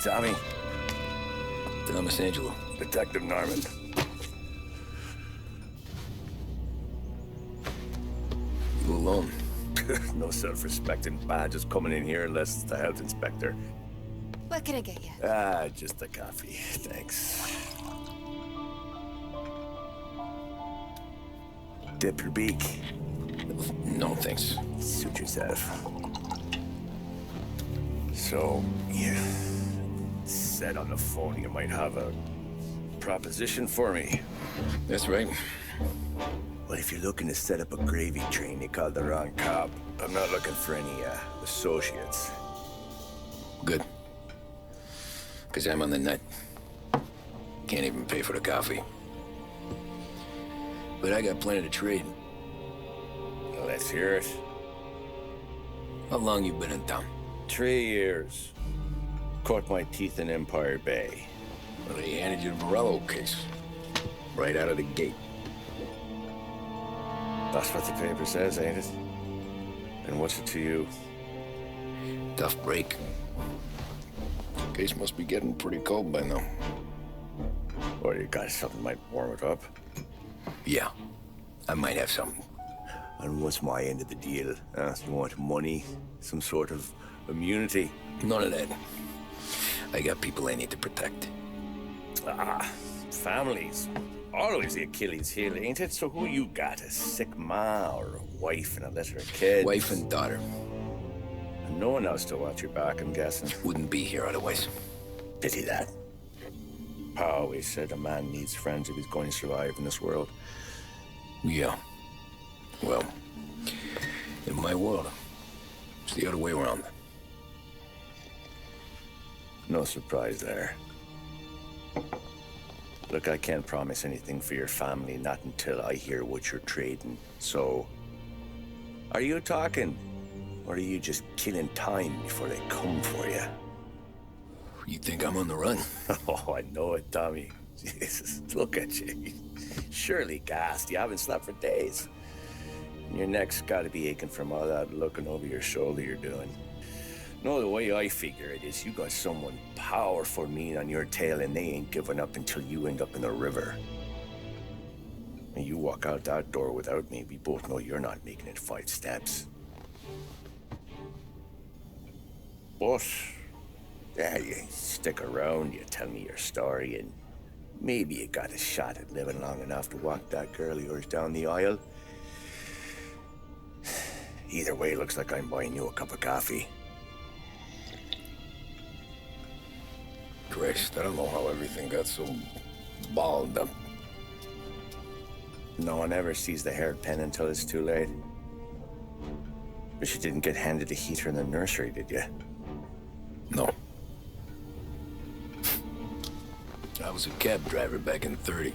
Tommy. Thomas Angelo. Detective Norman. You alone? No self-respecting badges coming in here unless it's the health inspector. What can I get you? Just a coffee. Thanks. Dip your beak. No, thanks. Suit yourself. So, you said on the phone you might have a proposition for me. That's right. Well, if you're looking to set up a gravy train, you called the wrong cop. I'm not looking for any, associates. Good. Because I'm on the net. Can't even pay for the coffee. But I got plenty to trade. Let's hear it. How long you been in town? 3 years. Caught my teeth in Empire Bay. Well, they handed you the Morello case. Right out of the gate. That's what the paper says, ain't it? And what's it to you? Tough break. Case must be getting pretty cold by now. Or you got something might warm it up? Yeah, I might have something. And what's my end of the deal? You want money? Some sort of immunity? None of that. I got people I need to protect. Families. Always the Achilles heel, ain't it? So who you got? A sick ma or a wife and a litter of kids? Wife and daughter. And no one else to watch your back, I'm guessing. Wouldn't be here otherwise. Pity that. Pa always said a man needs friends if he's going to survive in this world. Yeah. Well, in my world, it's the other way around. No surprise there. Look, I can't promise anything for your family, not until I hear what you're trading. So, are you talking? Or are you just killing time before they come for you? You think I'm on the run? Oh, I know it, Tommy. Jesus, look at you. Surely gassed. You haven't slept for days. And your neck's got to be aching from all that looking over your shoulder you're doing. No, the way I figure it is you got someone powerful mean on your tail and they ain't giving up until you end up in the river. And you walk out that door without me, we both know you're not making it 5 steps. But, yeah, you stick around, you tell me your story, and maybe you got a shot at living long enough to walk that girl of yours down the aisle. Either way, looks like I'm buying you a cup of coffee. Christ, I don't know how everything got so balled up. No one ever sees the hairpin until it's too late. But you didn't get handed a heater in the nursery, did you? No. I was a cab driver back in '30.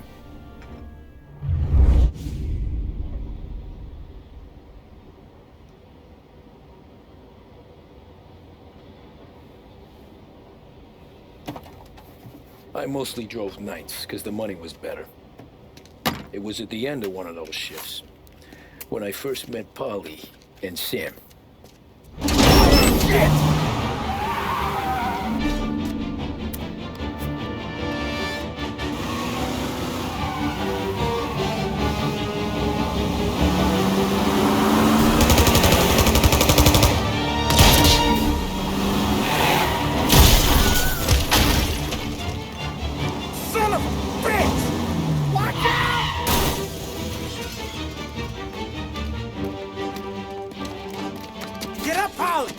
I mostly drove nights, because the money was better. It was at the end of one of those shifts, when I first met Polly and Sam. Shit!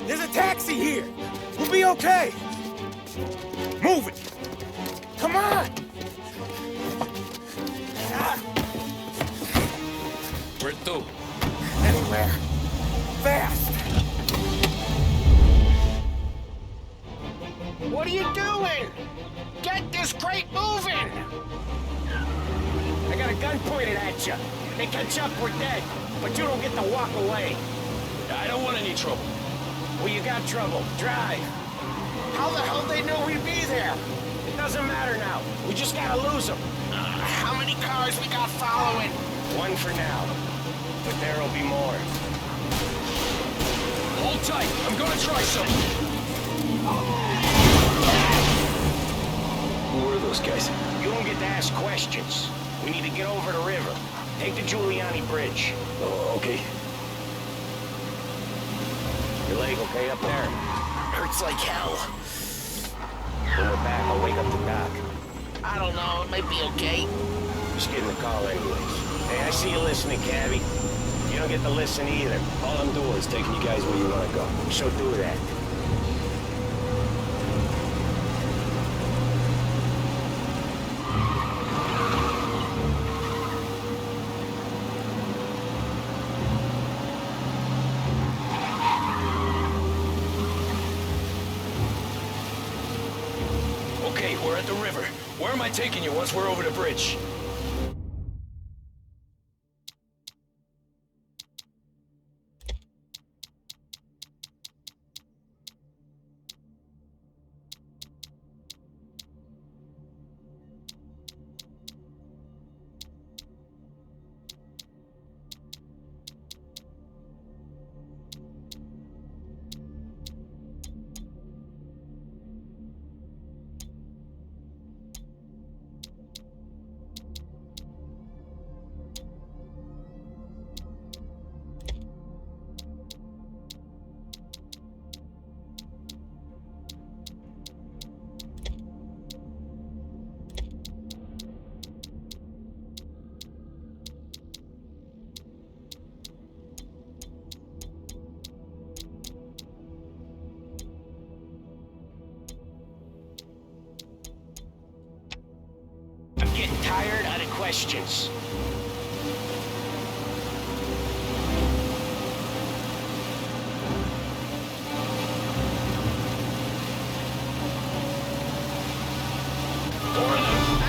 There's a taxi here. We'll be okay. Move it. Come on. Where to? Anywhere. Fast. What are you doing? Get this crate moving! I got a gun pointed at you. They catch up, we're dead. But you don't get to walk away. I don't want any trouble. Well, you got trouble. Drive. How the hell they know we'd be there? It doesn't matter now. We just gotta lose them. How many cars we got following? One for now. But there'll be more. Hold tight. I'm gonna try something. Who are those guys? You don't get to ask questions. We need to get over the river. Take the Giuliani Bridge. Oh, okay. Your leg okay up there? Hurts like hell. When we're back, I'll wake up the doc. I don't know, it might be okay. Just get in the car anyways. Hey, I see you listening, Cabby. You don't get to listen either. All I'm doing is taking you guys where you want to go. So do that. Okay, we're at the river. Where am I taking you once we're over the bridge? I'm getting tired out of questions.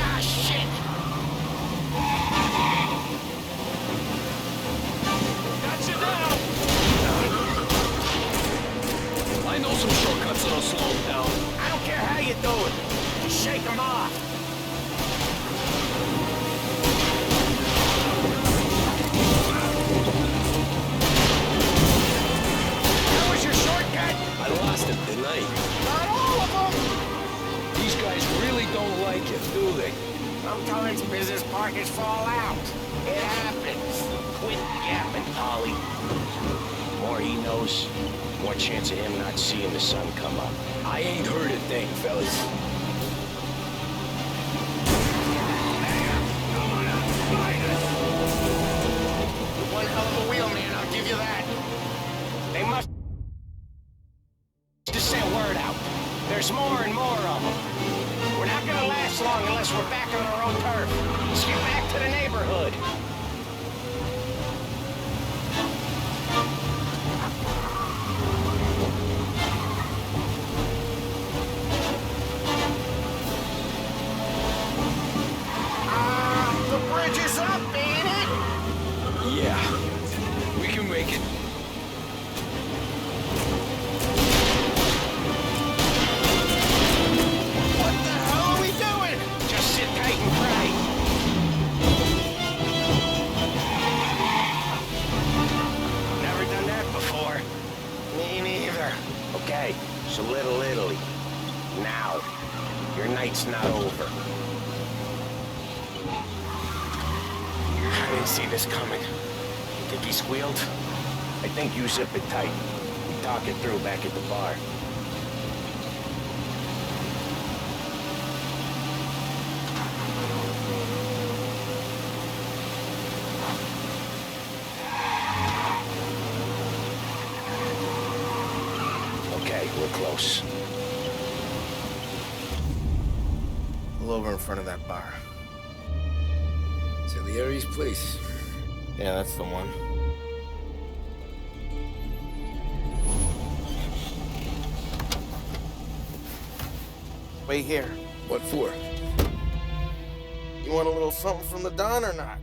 Ah, shit! Got you now! I know some shortcuts that'll slow them down. I don't care how you do it. Just shake them off. That was your shortcut? I lost it, didn't I? Not all of them. These guys really don't like it, do they? Sometimes business partners fall out. It happens. Quit yapping, Ollie. The more he knows, more chance of him not seeing the sun come up. I ain't heard a thing, fellas. One hell of a wheelman, I'll give you that. They must just say a word out. There's more and more of them. We're not gonna last long unless we're back on our own turf. Let's get back to the neighborhood. The bridge is up, ain't it? Yeah, we can make it. What the hell are we doing? Just sit tight and pray. Never done that before. Me neither. Okay, so Little Italy. Now, your night's not over. I didn't see this coming. Think he squealed? I think you zip it tight. We talk it through back at the bar. Okay, we're close. Pull over in front of that bar. Salieri's place. Yeah, that's the one. Wait here. What for? You want a little something from the Don or not?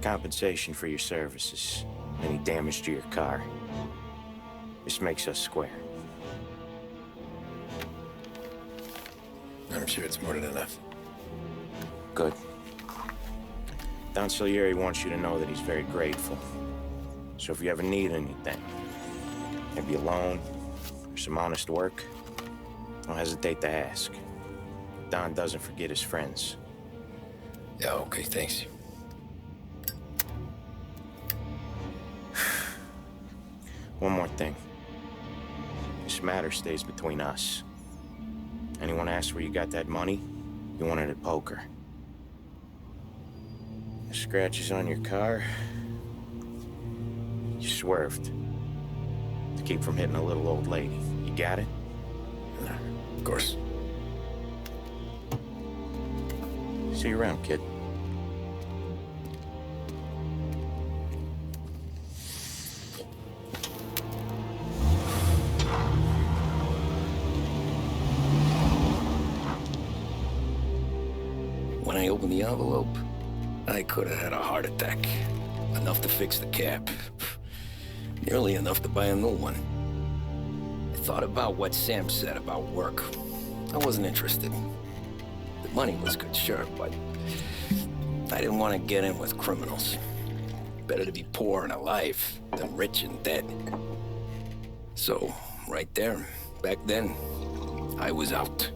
Compensation for your services. Any damage to your car. This makes us square. I'm sure it's more than enough. Good. Don Salieri wants you to know that he's very grateful. So if you ever need anything, maybe a loan or some honest work, don't hesitate to ask. Don doesn't forget his friends. Yeah, okay, thanks. One more thing. This matter stays between us. Anyone asks where you got that money, you won it at poker. The scratches on your car, you swerved. To keep from hitting a little old lady. You got it? Of course. See you around, kid. When I opened the envelope, I could have had a heart attack. Enough to fix the cap. Nearly enough to buy a new one. I thought about what Sam said about work. I wasn't interested. The money was good, sure, but I didn't want to get in with criminals. Better to be poor and alive than rich and dead. So, right there, back then, I was out.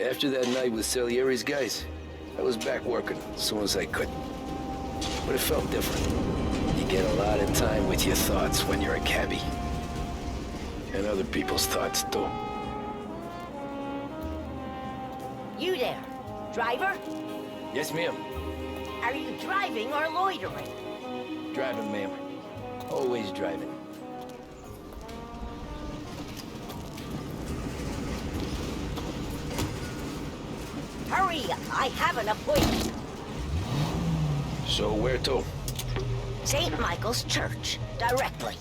After that night with Salieri's guys, I was back working as soon as I could. But it felt different. You get a lot of time with your thoughts when you're a cabbie. And other people's thoughts, too. You there, driver? Yes, ma'am. Are you driving or loitering? Driving, ma'am. Always driving. Hurry up, I have an appointment. So where to? St. Michael's Church, directly.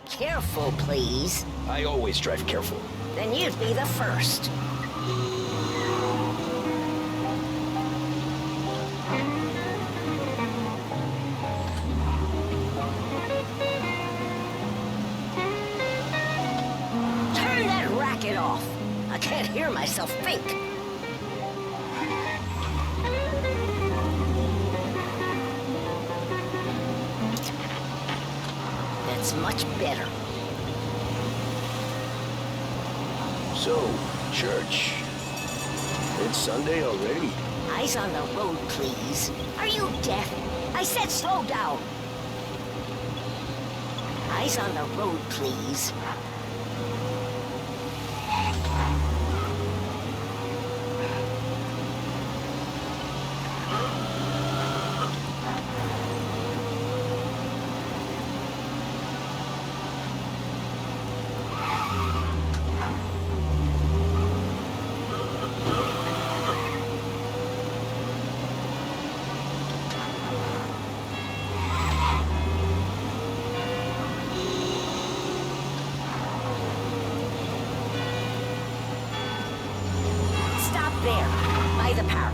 Careful, please. I always drive careful. Then you'd be the first. Turn that racket off. I can't hear myself think. That's much better. So, church. It's Sunday already. Eyes on the road, please. Are you deaf? I said slow down. Eyes on the road, please. There, by the park.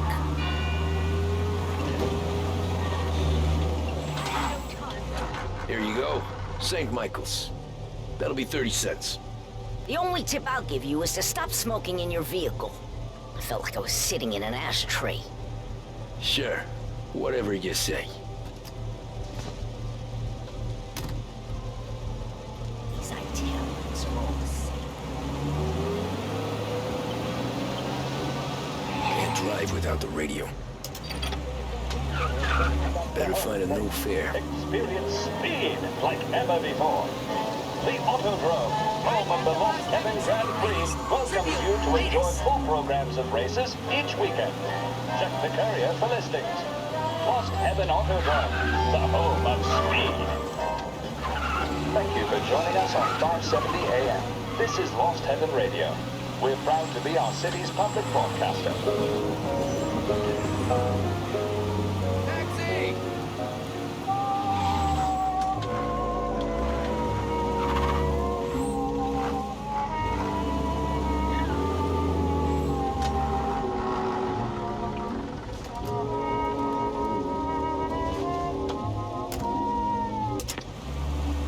Here you go. St. Michael's. That'll be 30 cents. The only tip I'll give you is to stop smoking in your vehicle. I felt like I was sitting in an ashtray. Sure. Whatever you say. These Italians are all the same. Can't drive without the radio. Better find a new fare. Experience speed like ever before. The Autodrome, home of the Lost Heaven Grand Prix, welcomes you to enjoy full programs of races each weekend. Check the courier for listings. Lost Heaven Autodrome, the home of speed. Thank you for joining us on 570 AM. This is Lost Heaven Radio. We're proud to be our city's public broadcaster. Taxi!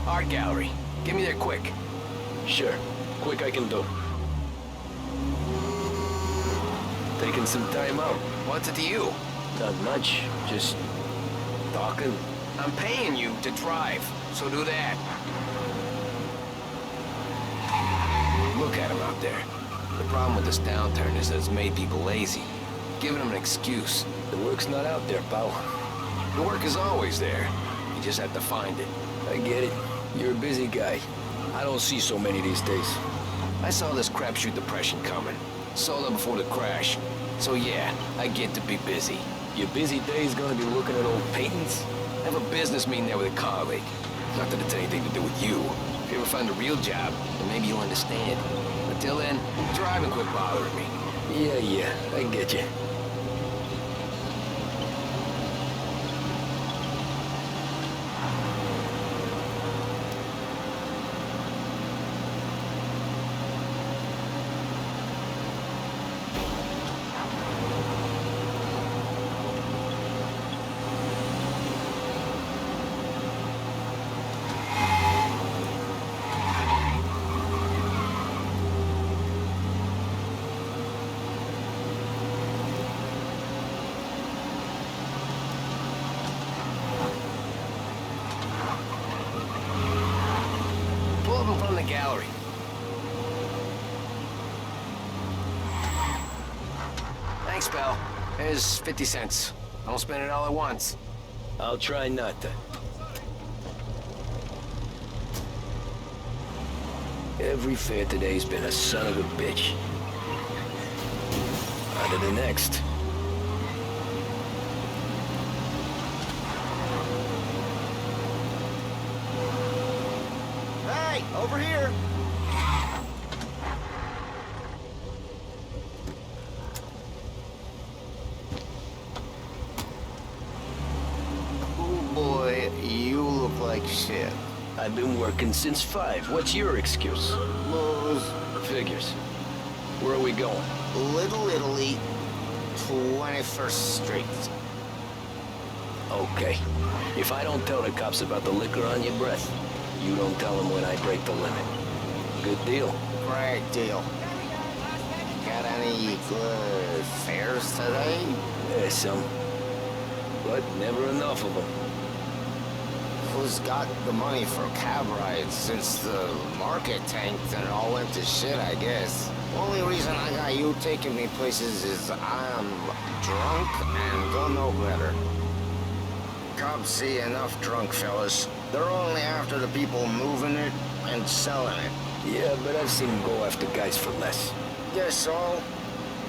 Art gallery. Get me there quick. Sure. Quick I can do. Taking some time out. What's it to you? Not much. Just talking. I'm paying you to drive, so do that. Look at him out there. The problem with this downturn is that it's made people lazy. Giving them an excuse. The work's not out there, pal. The work is always there. You just have to find it. I get it. You're a busy guy. I don't see so many these days. I saw this crapshoot depression coming. Saw that before the crash. So yeah, I get to be busy. Your busy day's gonna be looking at old paintings? I have a business meeting there with a colleague. Not that it's anything to do with you. If you ever find a real job, then maybe you'll understand. Until then, drive and quit bothering me. Yeah, I get you. Pull up in front of the gallery. Thanks, pal. Here's 50 cents. Don't spend it all at once. I'll try not to. Every fare today's been a son of a bitch. On to the next. Hey, over here! Oh boy, you look like shit. I've been working since 5. What's your excuse? Blues. Figures. Where are we going? Little Italy, 21st Street. Okay. If I don't tell the cops about the liquor on your breath, you don't tell them when I break the limit. Good deal. Great deal. Got any good fares today? There's some. But never enough of them. Who's got the money for cab rides since the market tanked and it all went to shit, I guess? Only reason I got you taking me places is I'm drunk and don't know better. Cops see enough drunk fellas. They're only after the people moving it and selling it. Yeah, but I've seen them go after guys for less. Guess so.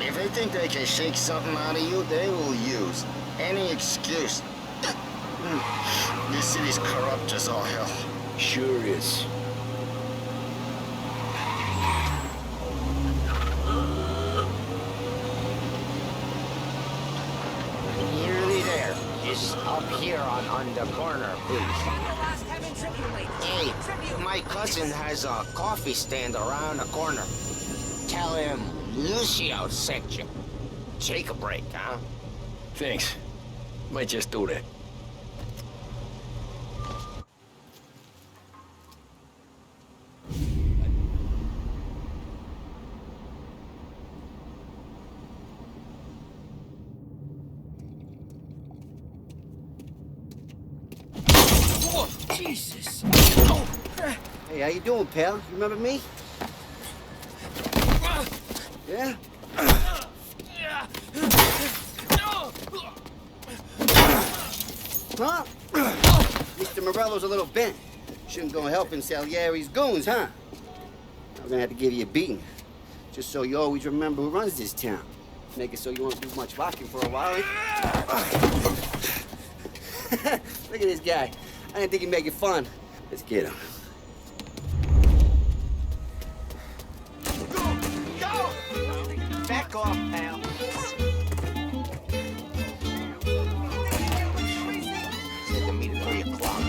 If they think they can shake something out of you, they will use any excuse. This city's corrupt as all hell. Sure is. Nearly there. Just up here on the corner, please. Hey, my cousin has a coffee stand around the corner. Tell him Lucio sent you. Take a break, huh? Thanks. Might just do that. Jesus! Hey, how you doing, pal? You remember me? Yeah? Huh? Mr. Morello's a little bent. Shouldn't go helping Salieri's goons, huh? I'm gonna have to give you a beating. Just so you always remember who runs this town. Make it so you won't do much walking for a while. Look at this guy. I didn't think he'd make it fun. Let's get him. Back off, pal. Said to meet at 3 o'clock.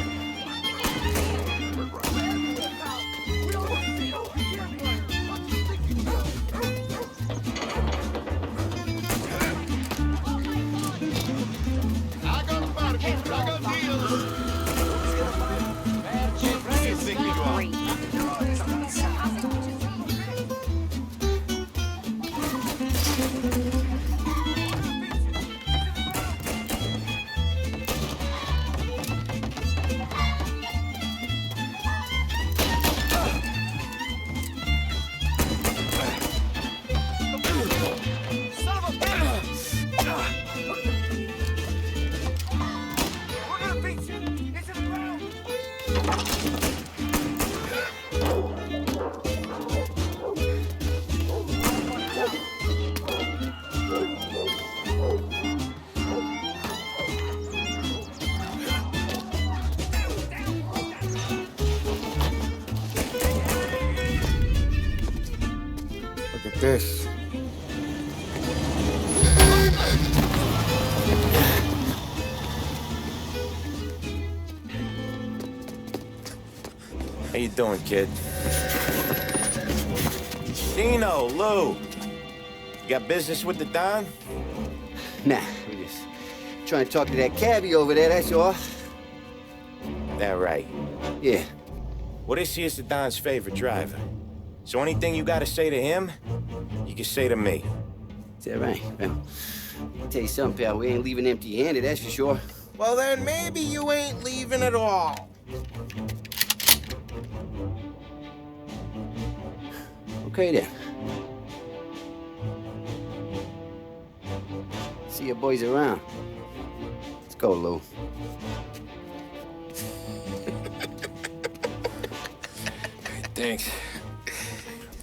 Look at this. How you doing, kid? Dino, Lou. You got business with the Don? Nah, we just trying to talk to that cabbie over there, that's all. That right. Yeah. Well, this here's the Don's favorite driver. So anything you gotta say to him, you can say to me. Is that right? Well, I'll tell you something, pal. We ain't leaving empty-handed, that's for sure. Well, then maybe you ain't leaving at all. Okay, then. See your boys around. Let's go, Lou. Thanks.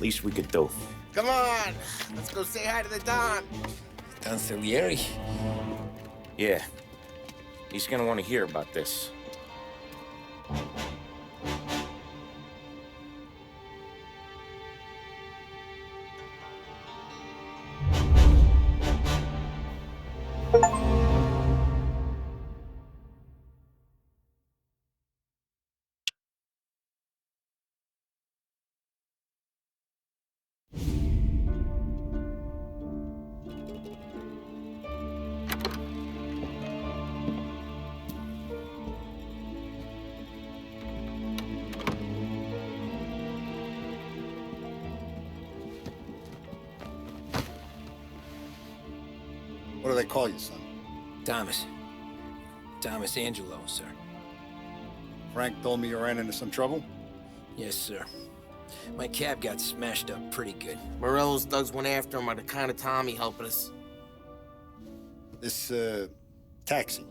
Least we could do. Come on, let's go say hi to the Don. Don Salieri? Yeah. He's gonna want to hear about this. What do they call you, son? Thomas. Thomas Angelo, sir. Frank told me you ran into some trouble? Yes, sir. My cab got smashed up pretty good. Morello's thugs went after him on account of Tommy helping us. This, taxi,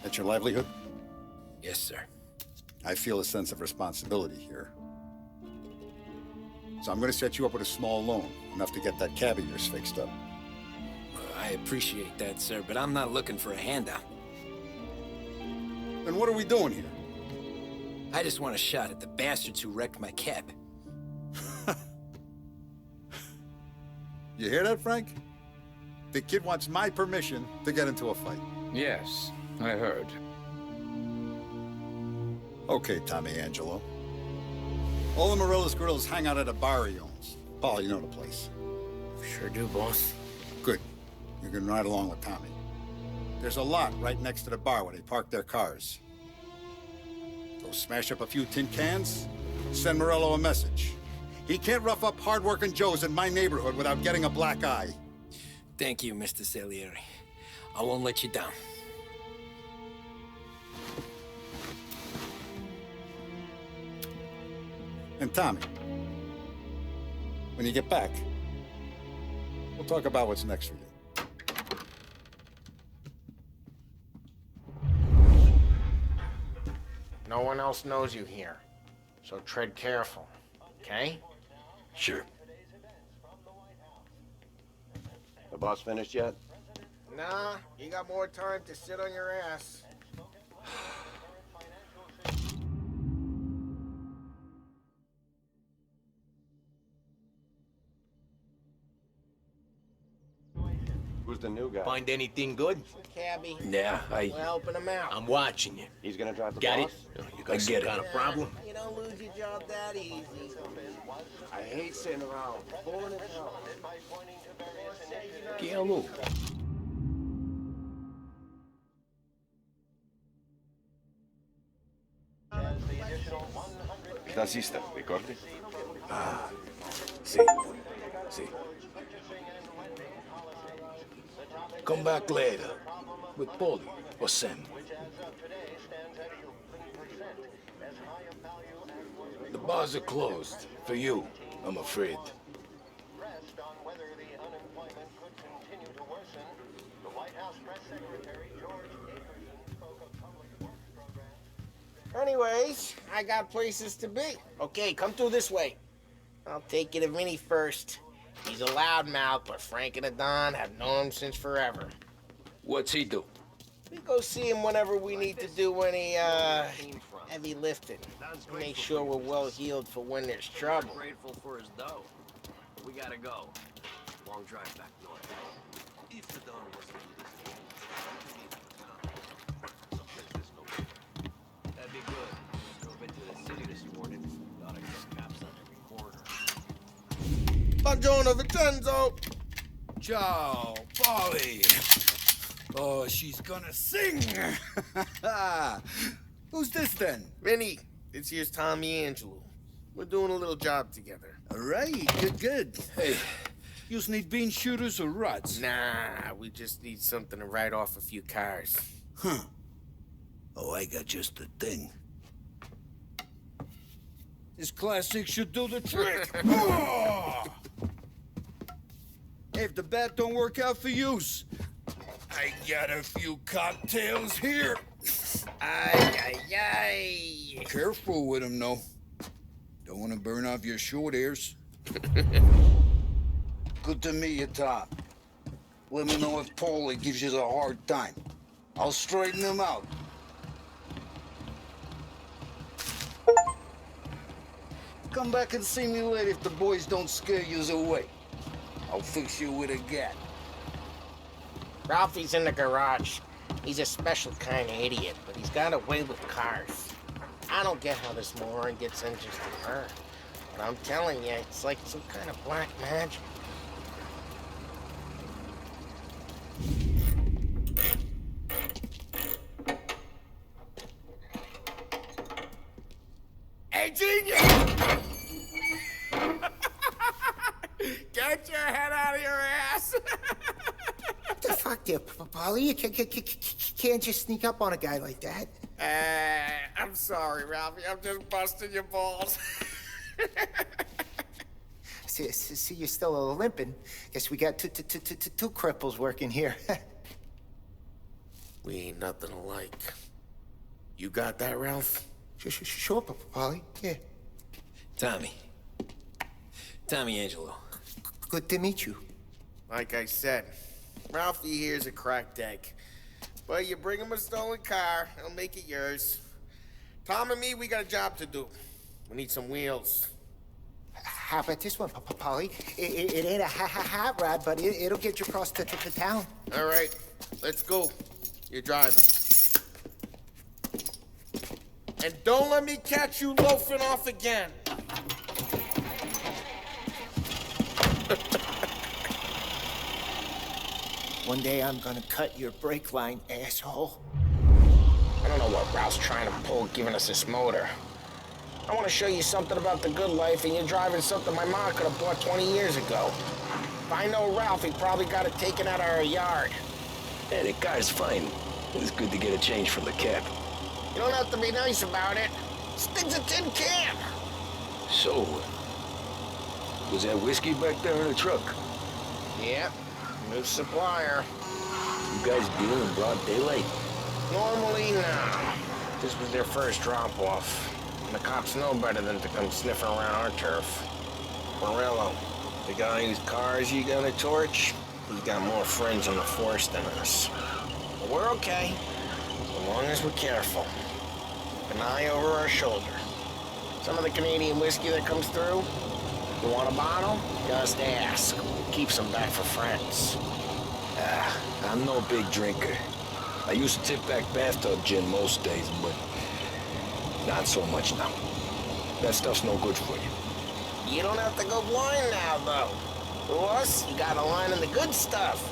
that's your livelihood? Yes, sir. I feel a sense of responsibility here. So I'm gonna set you up with a small loan, enough to get that cab of yours fixed up. I appreciate that, sir, but I'm not looking for a handout. Then what are we doing here? I just want a shot at the bastards who wrecked my cab. You hear that, Frank? The kid wants my permission to get into a fight. Yes, I heard. Okay, Tommy Angelo. All the Morello's girls hang out at a bar he owns. Paul, you know the place. Sure do, boss. Good. You can ride along with Tommy. There's a lot right next to the bar where they park their cars. Go smash up a few tin cans, send Morello a message. He can't rough up hard-working Joes in my neighborhood without getting a black eye. Thank you, Mr. Salieri. I won't let you down. And Tommy, when you get back, we'll talk about what's next for you. No one else knows you here, so tread careful, okay? Sure. The boss finished yet? Nah, you got more time to sit on your ass. Who's the new guy? Find anything good? Cabby. Yeah, We're helping him out. I'm watching you. He's gonna drive the Got boss? it? You got some kind of problem? You don't lose your job that easy. I hate sitting around. Boring as hell. Guillermo. Tassista, ricordi? See. See. Come back later. With Paulie or Sam. The bars are closed. For you, I'm afraid. Anyways, I got places to be. Okay, come through this way. I'll take you to Vinny first. He's a loudmouth, but Frank and the Don have known him since forever. What's he do? We go see him whenever we need to do any, heavy lifting. Make sure we're well healed for when there's trouble. Grateful for his dough. We gotta go. Long drive back north. If the Don was to that'd be good. Drove into the city this morning. Thought I saw cops on every corner. Buongiorno, Vincenzo! Ciao, Paulie. Oh, she's gonna sing. Who's this then? Vinny, this here's Tommy Angelo. We're doing a little job together. All right, good. Hey, you need bean shooters or rods? Nah, we just need something to write off a few cars. Huh. Oh, I got just the thing. This classic should do the trick. Oh! Hey, if the bat don't work out for use, I got a few cocktails here. Ay. Careful with them, though. Don't want to burn off your short hairs. Good to meet you, Tom. Let me know if Paulie gives you a hard time. I'll straighten him out. Come back and see me later if the boys don't scare yous away. I'll fix you with a gat. Ralphie's in the garage. He's a special kind of idiot, but he's got a way with cars. I don't get how this moron gets engines to burn. But I'm telling you, it's like some kind of black magic. Hey, genius! Get your head out of your ass! What the fuck there, Paulie? You can't just sneak up on a guy like that. I'm sorry, Ralphie. I'm just busting your balls. See, you're still limping. Guess we got two cripples working here. We ain't nothing alike. You got that, Ralph? Sure, Paulie. Yeah. Tommy Angelo. Good to meet you. Like I said, Ralphie here's a cracked egg. But you bring him a stolen car, he'll make it yours. Tom and me, we got a job to do. We need some wheels. How about this one, Paulie? It ain't a hot rod, but it'll get you across to town. All right, let's go. You're driving. And don't let me catch you loafing off again. One day I'm gonna cut your brake line, asshole. I don't know what Ralph's trying to pull giving us this motor. I want to show you something about the good life, and you're driving something my mom could have bought 20 years ago. If I know Ralph, he probably got it taken out of our yard. Hey, the car's fine. It's good to get a change from the cab. You don't have to be nice about it. Stig's a tin can. So, was that whiskey back there in the truck? Yep, new supplier. You guys deal in broad daylight? Normally, no. This was their first drop-off. And the cops know better than to come sniffing around our turf. Morello, the guy whose cars you gonna torch, he's got more friends on the force than us. But we're okay, as long as we're careful. Keep an eye over our shoulder. Some of the Canadian whiskey that comes through, you want a bottle? Just ask. Keep some back for friends. I'm no big drinker. I used to tip back bathtub gin most days, but not so much now. That stuff's no good for you. You don't have to go blind now, though. For us, you got a line on the good stuff.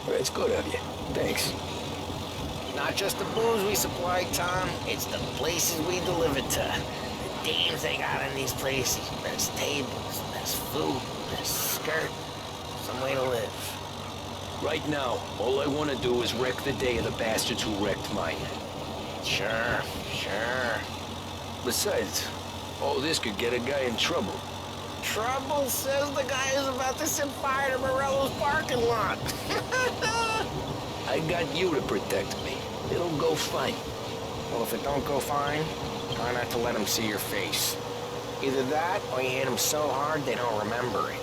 Well, it's good of you. Thanks. Not just the booze we supply, Tom. It's the places we deliver to. The dames they got in these places. Best tables, best food, best skirt. Some way to live. Right now, all I want to do is wreck the day of the bastards who wrecked mine. Sure. Besides, all this could get a guy in trouble. Trouble, says the guy who's about to set fire to Morello's parking lot. I got you to protect me. It'll go fine. Well, if it don't go fine, try not to let them see your face. Either that, or you hit them so hard they don't remember it.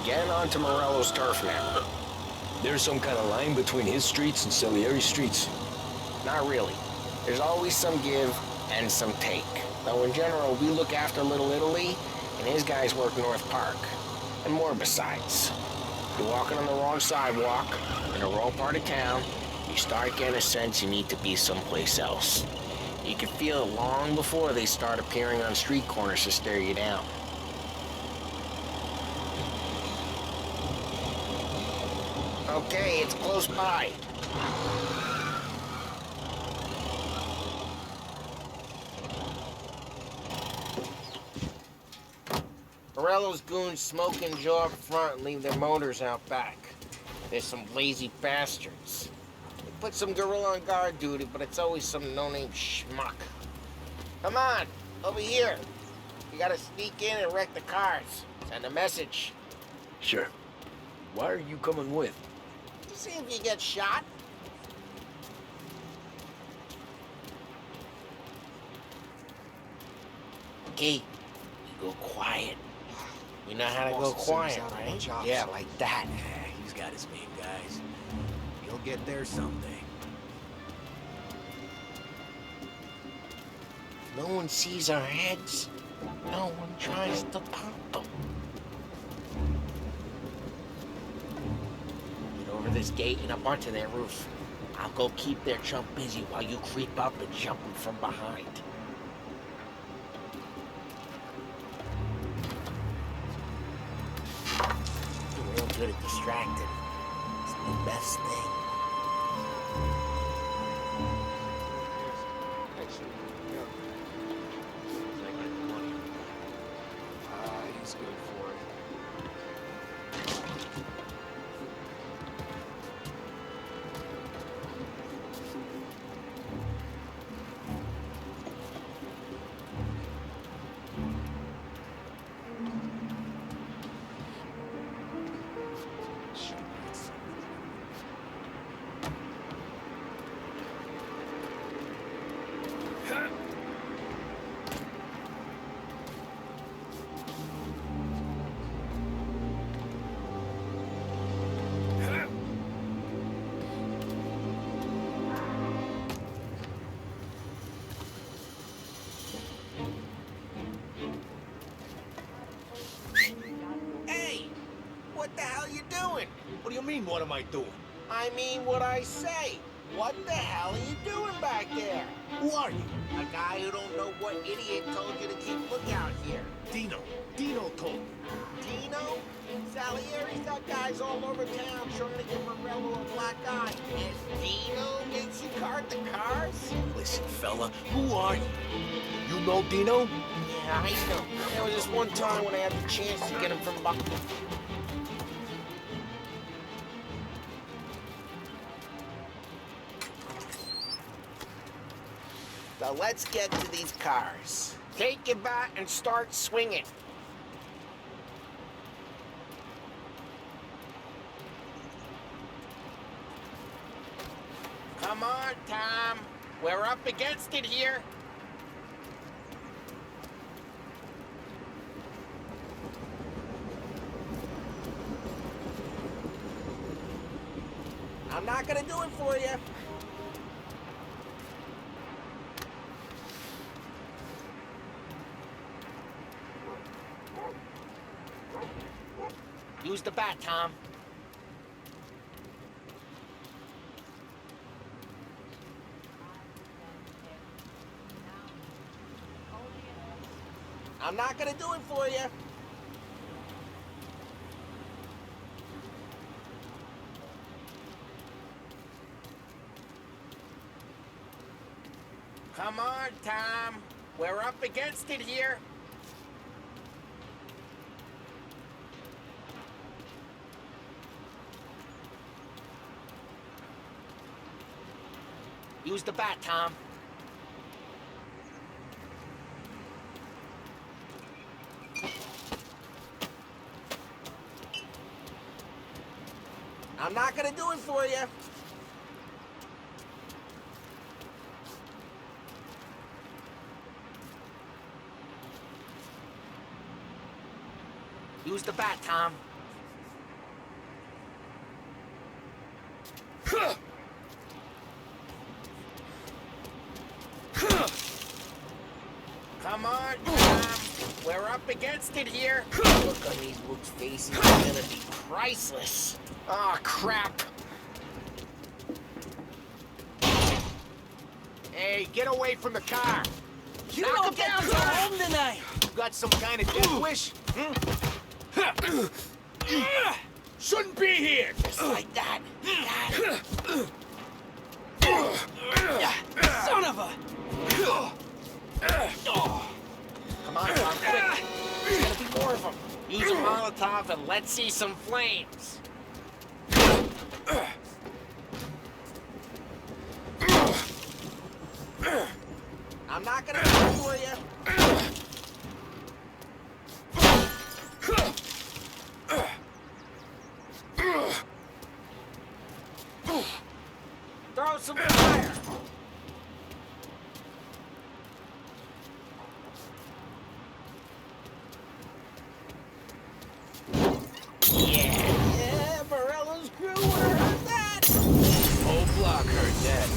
Getting onto Morello's turf now. There's some kind of line between his streets and Salieri's streets? Not really. There's always some give and some take. Though in general, we look after Little Italy, and his guys work North Park. And more besides. You're walking on the wrong sidewalk, in the wrong part of town, you start getting a sense you need to be someplace else. You can feel it long before they start appearing on street corners to stare you down. Okay, it's close by. Morello's goons smoke and jaw up front and leave their motors out back. There's some lazy bastards. They put some gorilla on guard duty, but it's always some no-name schmuck. Come on, over here. You gotta sneak in and wreck the cars. Send a message. Sure. Why are you coming with? See if you get shot. Okay, you go quiet. You know how to go quiet, right? Yeah, like that. Yeah, he's got his main guys. He'll get there someday. No one sees our heads. No one tries to pop them. Over this gate and up onto their roof. I'll go keep their chump busy while you creep up and jump him from behind. You're real good at distracting. It's the best thing. He's good for it. What the hell you doing? What do you mean, what am I doing? I mean what I say. What the hell are you doing back there? Who are you? A guy who don't know what idiot told you to keep lookout here. Dino. Dino told me. Dino? Salieri's got guys all over town trying to give Morello a black eye. And Dino makes you cart the cars? Listen, fella, who are you? You know Dino? Yeah, I know. There was this one time when I had the chance to get him from Mafia. So let's get to these cars. Take your bat and start swinging. Come on, Tom. We're up against it here. I'm not gonna do it for you. Use the bat, Tom. I'm not gonna do it for you. Come on, Tom. We're up against it here. Use the bat, Tom. I'm not gonna do it for you. Use the bat, Tom. Come on, Tom. We're up against it here. Look on these Luke's faces is gonna be priceless. Oh, crap. Hey, get away from the car. You don't get to go home tonight. You got some kind of death wish? Shouldn't be here. Just like that. Son of a... Come on, Tom, quick. There's gonna be more of them. Use a Molotov and let's see some flames. I'm not gonna do it for you. Throw some fire. Yeah, Morello's crew would have heard that. Whole block heard that.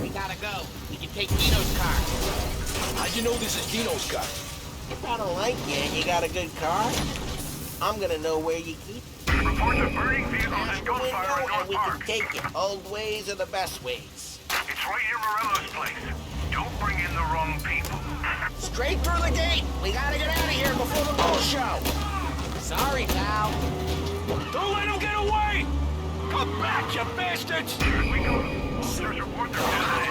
We gotta go. We can take Dino's car. How'd you know this is Dino's car? If I don't like you and you got a good car, I'm gonna know where you keep it. Reports of burning vehicles and gunfire in And North we Park. can take it. Old ways are the best ways. It's right near Morello's place. Don't bring in the wrong people. Straight through the gate. We gotta get out of here before the bull show. Sorry, pal. Don't let him get away! Come back, you bastards! Here we go. Officers report they're dead.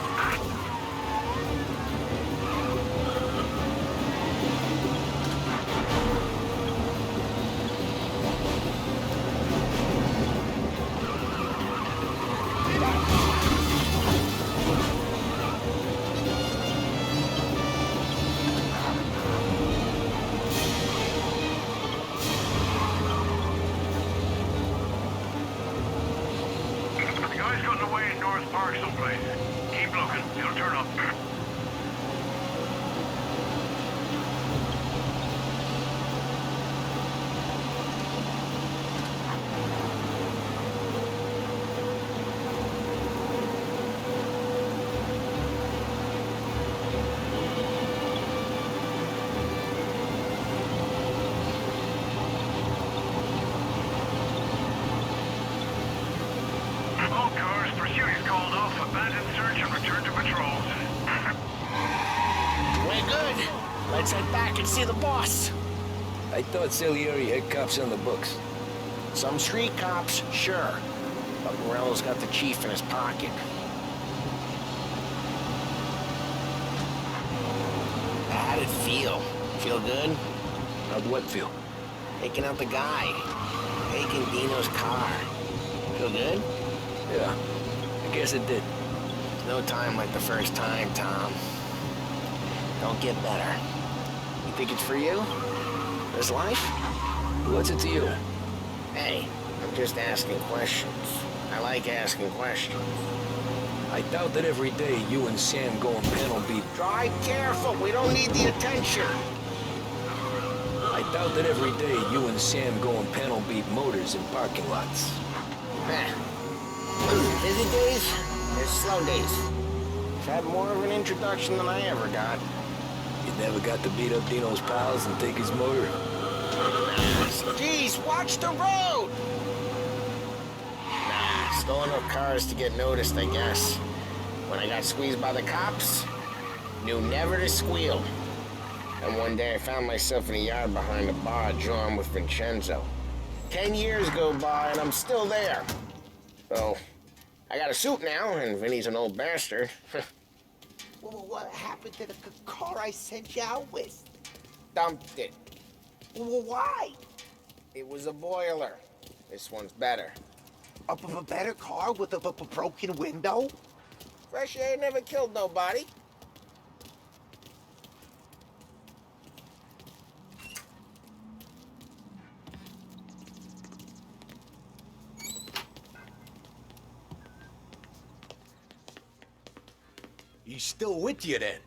Park someplace. Keep looking. It'll turn up. All cars, pursuit is called off. Abandon search and return to patrols. We're good. Let's head back and see the boss. I thought Salieri had cops on the books. Some street cops, sure. But Morello's got the chief in his pocket. How'd it feel? Feel good? How'd what feel? Taking out the guy. Taking Dino's car. Feel good? Yeah, I guess it did. No time like the first time, Tom. Don't get better. You think it's for you? This life? What's it to you? Hey, I'm just asking questions. I like asking questions. I doubt that every day you and Sam go and panel beat. Drive careful, we don't need the attention. I doubt that every day you and Sam go and panel beat motors in parking lots. Heh. Busy days, there's slow days. I've had more of an introduction than I ever got. You never got to beat up Dino's pals and take his motor? Jeez, watch the road! Nah, stole enough cars to get noticed, I guess. When I got squeezed by the cops, knew never to squeal. And one day I found myself in a yard behind a bar drawn with Vincenzo. 10 years go by and I'm still there. So, I got a suit now, and Vinny's an old bastard. Well, what happened to the car I sent you out with? Dumped it. Well, why? It was a boiler. This one's better. A better car with a broken window? Fresh air never killed nobody. He's still with you then?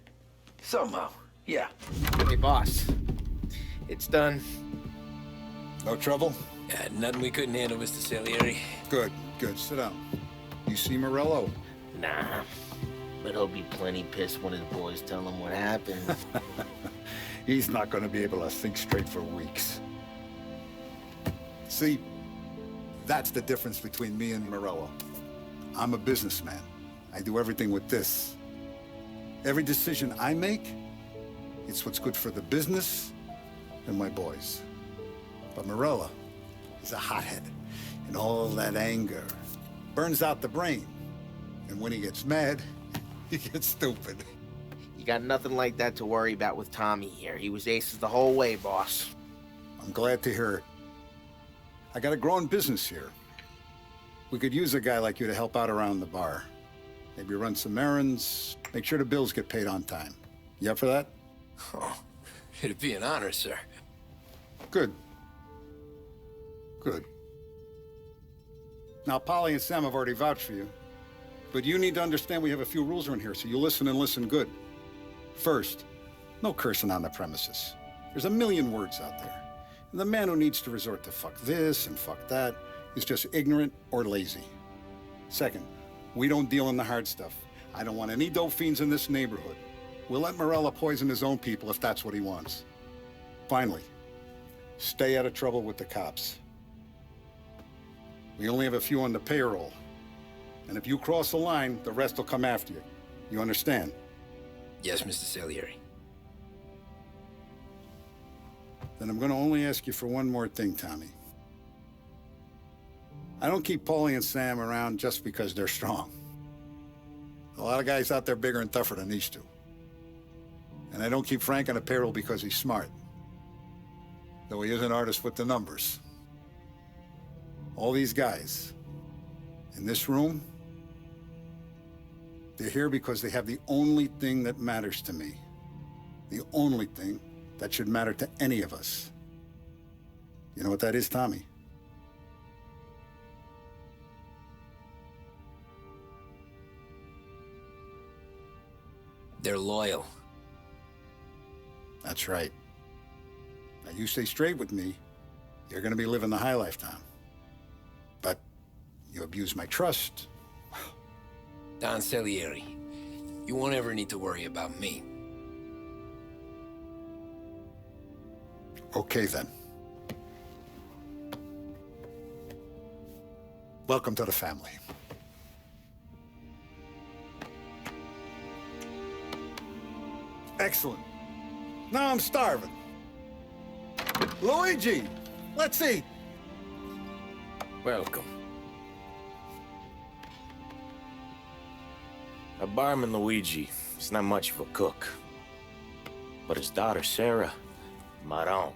Somehow, yeah. Hey, boss. It's done. No trouble? Nothing we couldn't handle, Mr. Salieri. Good, good. Sit down. You see Morello? Nah. But he'll be plenty pissed when his boys tell him what happened. He's not going to be able to think straight for weeks. See, that's the difference between me and Morello. I'm a businessman. I do everything with this. Every decision I make, it's what's good for the business and my boys. But Morello is a hothead, and all that anger burns out the brain. And when he gets mad, he gets stupid. You got nothing like that to worry about with Tommy here. He was aces the whole way, boss. I'm glad to hear it. I got a growing business here. We could use a guy like you to help out around the bar. Maybe run some errands, make sure the bills get paid on time. You up for that? Oh, it'd be an honor, sir. Good. Good. Now, Polly and Sam have already vouched for you. But you need to understand we have a few rules around here, so you listen and listen good. First, no cursing on the premises. There's a million words out there. And the man who needs to resort to fuck this and fuck that is just ignorant or lazy. Second, we don't deal in the hard stuff. I don't want any dope fiends in this neighborhood. We'll let Morello poison his own people if that's what he wants. Finally, stay out of trouble with the cops. We only have a few on the payroll. And if you cross the line, the rest will come after you. You understand? Yes, Mr. Salieri. Then I'm going to only ask you for one more thing, Tommy. I don't keep Paulie and Sam around just because they're strong. A lot of guys out there bigger and tougher than these two. And I don't keep Frank on a payroll because he's smart. Though he is an artist with the numbers. All these guys in this room, they're here because they have the only thing that matters to me. The only thing that should matter to any of us. You know what that is, Tommy? They're loyal. That's right. Now, you stay straight with me, you're gonna be living the high life, Tom. But you abuse my trust. Don Salieri, you won't ever need to worry about me. Okay, then. Welcome to the family. Excellent. Now I'm starving. Luigi, let's eat. Welcome. Our barman Luigi is not much of a cook. But his daughter, Sarah, Maron.